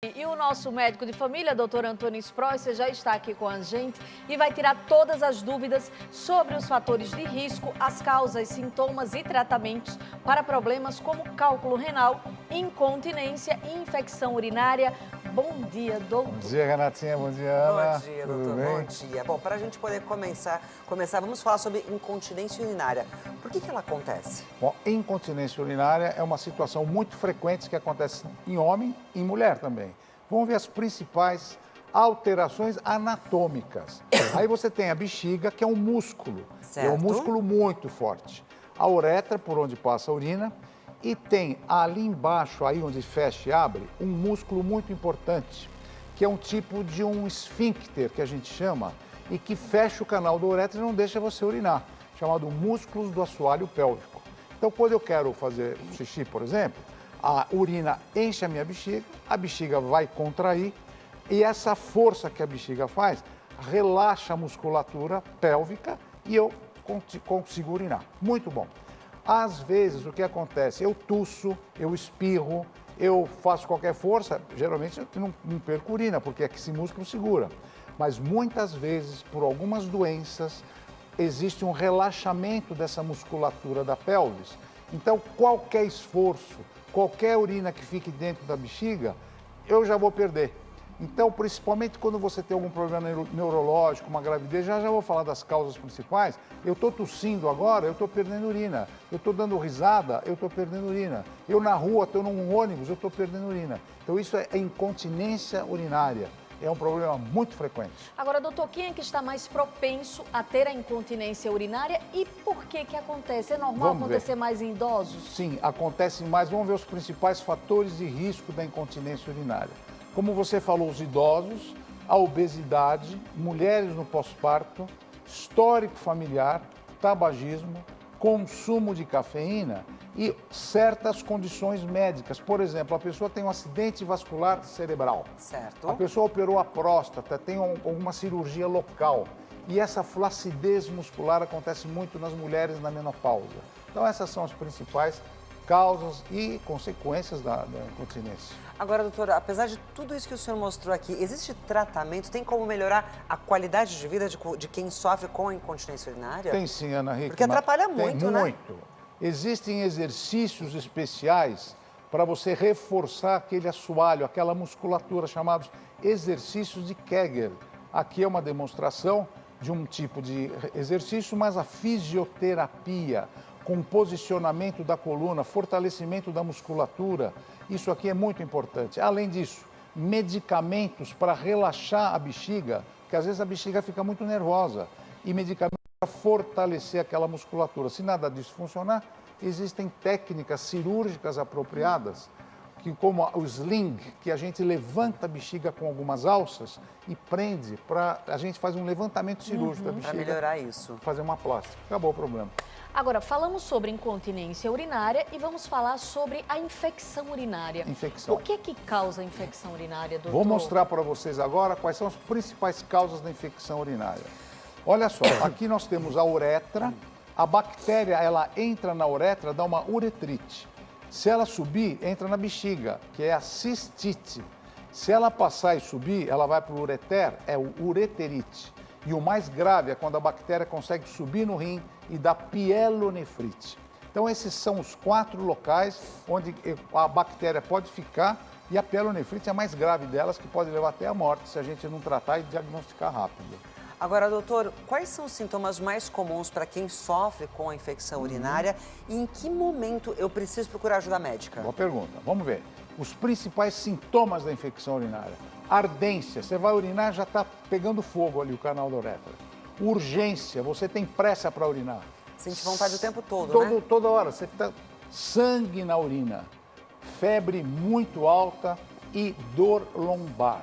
E o nosso médico de família, doutor Antônio Spreuser, já está aqui com a gente e vai tirar todas as dúvidas sobre os fatores de risco, as causas, sintomas e tratamentos para problemas como cálculo renal, incontinência e infecção urinária. Bom dia, doutor. Bom dia, Renatinha. Bom dia, Ana. Bom dia, doutor. Bom dia. Bom, para a gente poder começar, vamos falar sobre incontinência urinária. Por que ela acontece? Bom, incontinência urinária é uma situação muito frequente que acontece em homem e em mulher também. Vamos ver as principais alterações anatômicas. Aí você tem a bexiga, que é um músculo. Certo. É um músculo muito forte. A uretra, por onde passa a urina. E tem ali embaixo, aí onde fecha e abre, um músculo muito importante, que é um tipo de um esfíncter, que a gente chama, e que fecha o canal da uretra e não deixa você urinar, chamado músculos do assoalho pélvico. Então, quando eu quero fazer xixi, por exemplo, a urina enche a minha bexiga, a bexiga vai contrair, e essa força que a bexiga faz relaxa a musculatura pélvica e eu consigo urinar. Muito bom. Às vezes, o que acontece? Eu tuço, eu espirro, eu faço qualquer força, geralmente eu não perco urina, porque é que esse músculo segura. Mas muitas vezes, por algumas doenças, existe um relaxamento dessa musculatura da pelvis. Então, qualquer esforço, qualquer urina que fique dentro da bexiga, eu já vou perder. Então, principalmente quando você tem algum problema neurológico, uma gravidez, já vou falar das causas principais. Eu estou tossindo agora, eu estou perdendo urina. Eu estou dando risada, eu estou perdendo urina. Eu na rua, estou num ônibus, eu estou perdendo urina. Então, isso é incontinência urinária. É um problema muito frequente. Agora, doutor, quem é que está mais propenso a ter a incontinência urinária e por que acontece? É normal acontecer mais em idosos? Sim, acontece mais. Vamos ver os principais fatores de risco da incontinência urinária. Como você falou, os idosos, a obesidade, mulheres no pós-parto, histórico familiar, tabagismo, consumo de cafeína e certas condições médicas. Por exemplo, a pessoa tem um acidente vascular cerebral. Certo. A pessoa operou a próstata, tem alguma cirurgia local. E essa flacidez muscular acontece muito nas mulheres na menopausa. Então, essas são as principais causas e consequências da incontinência. Agora, doutora, apesar de tudo isso que o senhor mostrou aqui, existe tratamento? Tem como melhorar a qualidade de vida de quem sofre com a incontinência urinária? Tem sim, Ana Rita. Porque atrapalha muito, né? Muito. Existem exercícios especiais para você reforçar aquele assoalho, aquela musculatura, chamados exercícios de Kegel. Aqui é uma demonstração de um tipo de exercício, mas a fisioterapia, com posicionamento da coluna, fortalecimento da musculatura, isso aqui é muito importante. Além disso, medicamentos para relaxar a bexiga, porque às vezes a bexiga fica muito nervosa, e medicamentos para fortalecer aquela musculatura. Se nada disso funcionar, existem técnicas cirúrgicas apropriadas, que como o sling, que a gente levanta a bexiga com algumas alças e prende, a gente faz um levantamento cirúrgico da bexiga. Para melhorar isso. Fazer uma plástica. Acabou o problema. Agora, falamos sobre incontinência urinária e vamos falar sobre a infecção urinária. Infecção. O que causa a infecção urinária, doutor? Vou mostrar para vocês agora quais são as principais causas da infecção urinária. Olha só, aqui nós temos a uretra. A bactéria, ela entra na uretra, dá uma uretrite. Se ela subir, entra na bexiga, que é a cistite. Se ela passar e subir, ela vai para o ureter, é o ureterite. E o mais grave é quando a bactéria consegue subir no rim e dá pielonefrite. Então, esses são os 4 locais onde a bactéria pode ficar e a pielonefrite é a mais grave delas, que pode levar até a morte se a gente não tratar e diagnosticar rápido. Agora, doutor, quais são os sintomas mais comuns para quem sofre com a infecção urinária e em que momento eu preciso procurar ajuda médica? Boa pergunta. Vamos ver. Os principais sintomas da infecção urinária. Ardência. Você vai urinar, já está pegando fogo ali o canal da uretra. Urgência. Você tem pressa para urinar. Sente vontade o tempo todo, né? Toda hora. Você fica sangue na urina. Febre muito alta e dor lombar.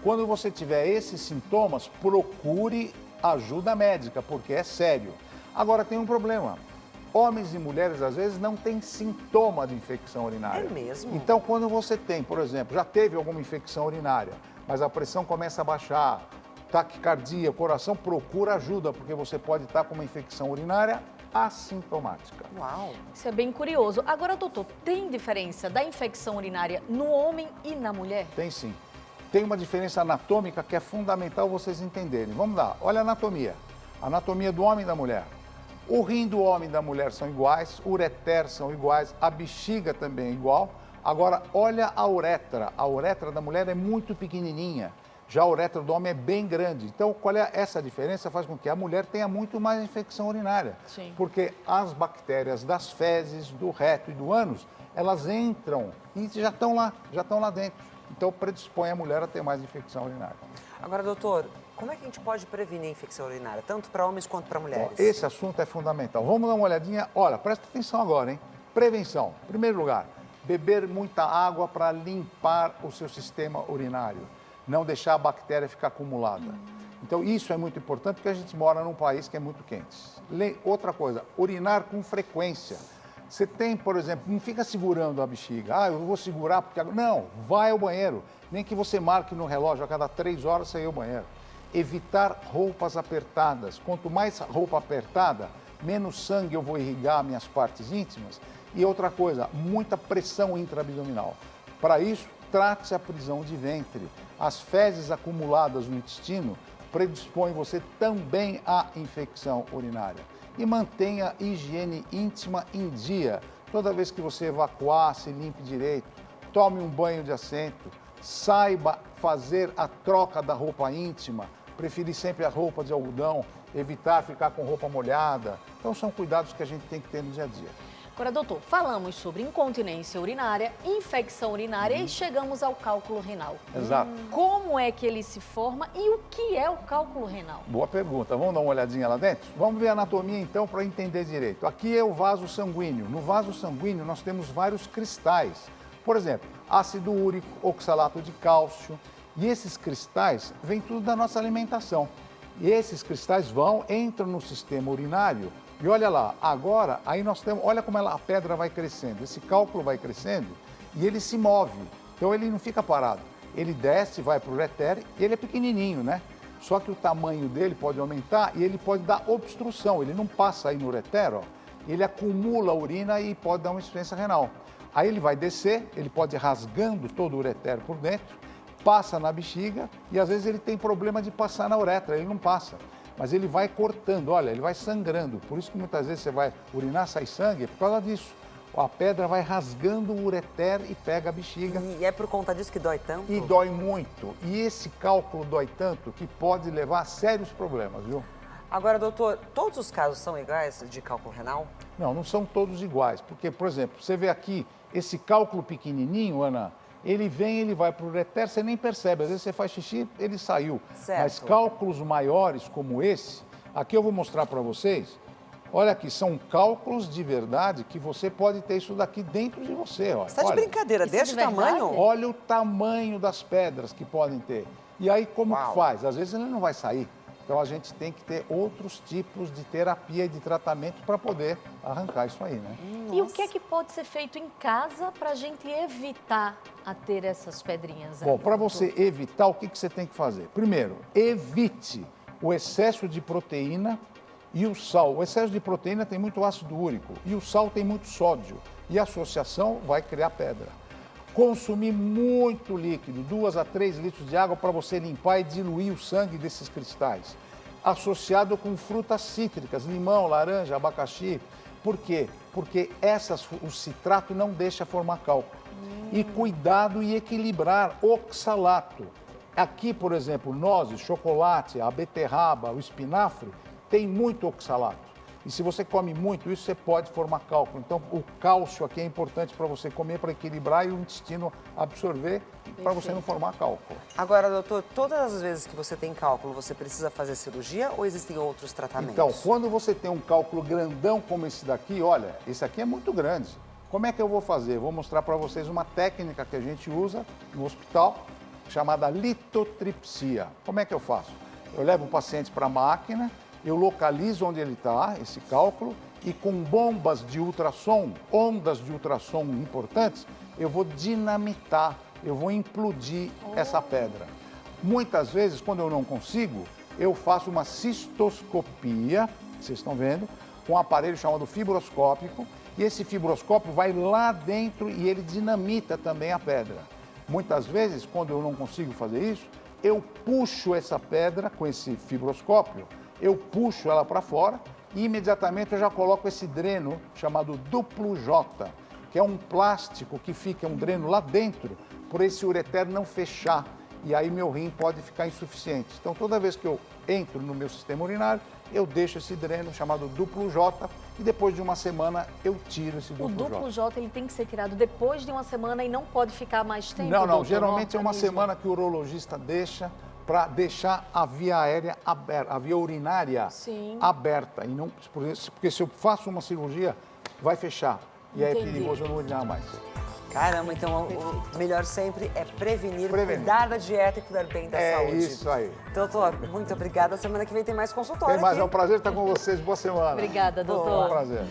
Quando você tiver esses sintomas, procure ajuda médica, porque é sério. Agora, tem um problema. Homens e mulheres, às vezes, não têm sintoma de infecção urinária. É mesmo? Então, quando você tem, por exemplo, já teve alguma infecção urinária, mas a pressão começa a baixar, taquicardia, coração, procura ajuda, porque você pode estar com uma infecção urinária assintomática. Uau! Isso é bem curioso. Agora, doutor, tem diferença da infecção urinária no homem e na mulher? Tem sim. Tem uma diferença anatômica que é fundamental vocês entenderem. Vamos lá, olha a anatomia. A anatomia do homem e da mulher. O rim do homem e da mulher são iguais, o ureter são iguais, a bexiga também é igual. Agora, olha a uretra. A uretra da mulher é muito pequenininha, já a uretra do homem é bem grande. Então, qual é essa diferença? Faz com que a mulher tenha muito mais infecção urinária. Sim. Porque as bactérias das fezes, do reto e do ânus, elas entram e já estão lá dentro. Então, predispõe a mulher a ter mais infecção urinária. Agora, doutor, como é que a gente pode prevenir a infecção urinária, tanto para homens quanto para mulheres? Bom, esse assunto é fundamental. Vamos dar uma olhadinha. Olha, presta atenção agora, hein? Prevenção. Em primeiro lugar, beber muita água para limpar o seu sistema urinário. Não deixar a bactéria ficar acumulada. Então, isso é muito importante porque a gente mora num país que é muito quente. Outra coisa, urinar com frequência. Você tem, por exemplo, não fica segurando a bexiga. Ah, eu vou segurar porque... Não, vai ao banheiro. Nem que você marque no relógio, a cada 3 horas você ir ao banheiro. Evitar roupas apertadas. Quanto mais roupa apertada, menos sangue eu vou irrigar minhas partes íntimas. E outra coisa, muita pressão intraabdominal. Para isso, trate a prisão de ventre. As fezes acumuladas no intestino predispõem você também à infecção urinária. E mantenha a higiene íntima em dia. Toda vez que você evacuar, se limpe direito. Tome um banho de assento. Saiba fazer a troca da roupa íntima. Preferir sempre a roupa de algodão. Evitar ficar com roupa molhada. Então, são cuidados que a gente tem que ter no dia a dia. Agora, doutor, falamos sobre incontinência urinária, infecção urinária e chegamos ao cálculo renal. Exato. Como é que ele se forma e o que é o cálculo renal? Boa pergunta. Vamos dar uma olhadinha lá dentro? Vamos ver a anatomia então para entender direito. Aqui é o vaso sanguíneo. No vaso sanguíneo nós temos vários cristais. Por exemplo, ácido úrico, oxalato de cálcio. E esses cristais vêm tudo da nossa alimentação. E esses cristais entram no sistema urinário. E olha lá, agora, aí nós temos, olha como a pedra vai crescendo. Esse cálculo vai crescendo e ele se move. Então ele não fica parado. Ele desce, vai para o ureter e ele é pequenininho, né? Só que o tamanho dele pode aumentar e ele pode dar obstrução. Ele não passa aí no ureter, ó. Ele acumula a urina e pode dar uma insuficiência renal. Aí ele vai descer, ele pode ir rasgando todo o ureter por dentro, passa na bexiga e às vezes ele tem problema de passar na uretra, ele não passa. Mas ele vai cortando, olha, ele vai sangrando. Por isso que muitas vezes você vai urinar, sai sangue, é por causa disso. A pedra vai rasgando o ureter e pega a bexiga. E é por conta disso que dói tanto? E dói muito. E esse cálculo dói tanto que pode levar a sérios problemas, viu? Agora, doutor, todos os casos são iguais de cálculo renal? Não, não são todos iguais. Porque, por exemplo, você vê aqui, esse cálculo pequenininho, Ana, ele vem, ele vai para o ureter, você nem percebe. Às vezes você faz xixi, ele saiu. Certo. Mas cálculos maiores como esse, aqui eu vou mostrar para vocês. Olha aqui, são cálculos de verdade que você pode ter isso daqui dentro de você. Olha. Você está de brincadeira, Isso desse de verdade? tamanho? Olha o tamanho das pedras que podem ter. E aí como Uau. que faz? Às vezes ele não vai sair. Então a gente tem que ter outros tipos de terapia e de tratamento para poder arrancar isso aí, né? E o que é que pode ser feito em casa para a gente evitar a ter essas pedrinhas? Bom, para você evitar, o que você tem que fazer? Primeiro, evite o excesso de proteína e o sal. O excesso de proteína tem muito ácido úrico e o sal tem muito sódio. E a associação vai criar pedra. Consumir muito líquido, 2 a 3 litros de água para você limpar e diluir o sangue desses cristais. Associado com frutas cítricas, limão, laranja, abacaxi. Por quê? Porque o citrato não deixa formar cálculo. E cuidado e equilibrar oxalato. Aqui, por exemplo, nozes, chocolate, a beterraba, o espinafre, tem muito oxalato. E se você come muito isso, você pode formar cálculo. Então, o cálcio aqui é importante para você comer, para equilibrar e o intestino absorver, para você não formar cálculo. Agora, doutor, todas as vezes que você tem cálculo, você precisa fazer cirurgia ou existem outros tratamentos? Então, quando você tem um cálculo grandão como esse daqui, olha, esse aqui é muito grande. Como é que eu vou fazer? Vou mostrar para vocês uma técnica que a gente usa no hospital, chamada litotripsia. Como é que eu faço? Eu levo o paciente para a máquina, eu localizo onde ele está, esse cálculo, e com bombas de ultrassom, ondas de ultrassom importantes, eu vou dinamitar, eu vou implodir essa pedra. Muitas vezes, quando eu não consigo, eu faço uma cistoscopia, vocês estão vendo, com um aparelho chamado fibroscópico, e esse fibroscópio vai lá dentro e ele dinamita também a pedra. Muitas vezes, quando eu não consigo fazer isso, eu puxo essa pedra com esse fibroscópio, eu puxo ela para fora e imediatamente eu já coloco esse dreno chamado duplo J, que é um plástico que fica um dreno lá dentro, por esse ureter não fechar. E aí meu rim pode ficar insuficiente. Então, toda vez que eu entro no meu sistema urinário, eu deixo esse dreno chamado duplo J e depois de uma semana eu tiro esse O duplo J. duplo J ele tem que ser tirado depois de uma semana e não pode ficar mais tempo, Não, doutor, geralmente é no uma organismo? semana que o urologista deixa para deixar a via aérea aberta, a via urinária Sim. aberta. E não, porque se eu faço uma cirurgia, vai fechar. E aí é Entendi. perigoso eu não urinar mais. Caramba, então o melhor sempre é prevenir, Prevenir. cuidar da dieta e cuidar bem da saúde. Isso aí. Doutor, muito obrigada. Semana que vem tem mais consultório Tem mais, aqui. é um prazer estar com vocês. Boa semana. Obrigada, É doutor. um prazer.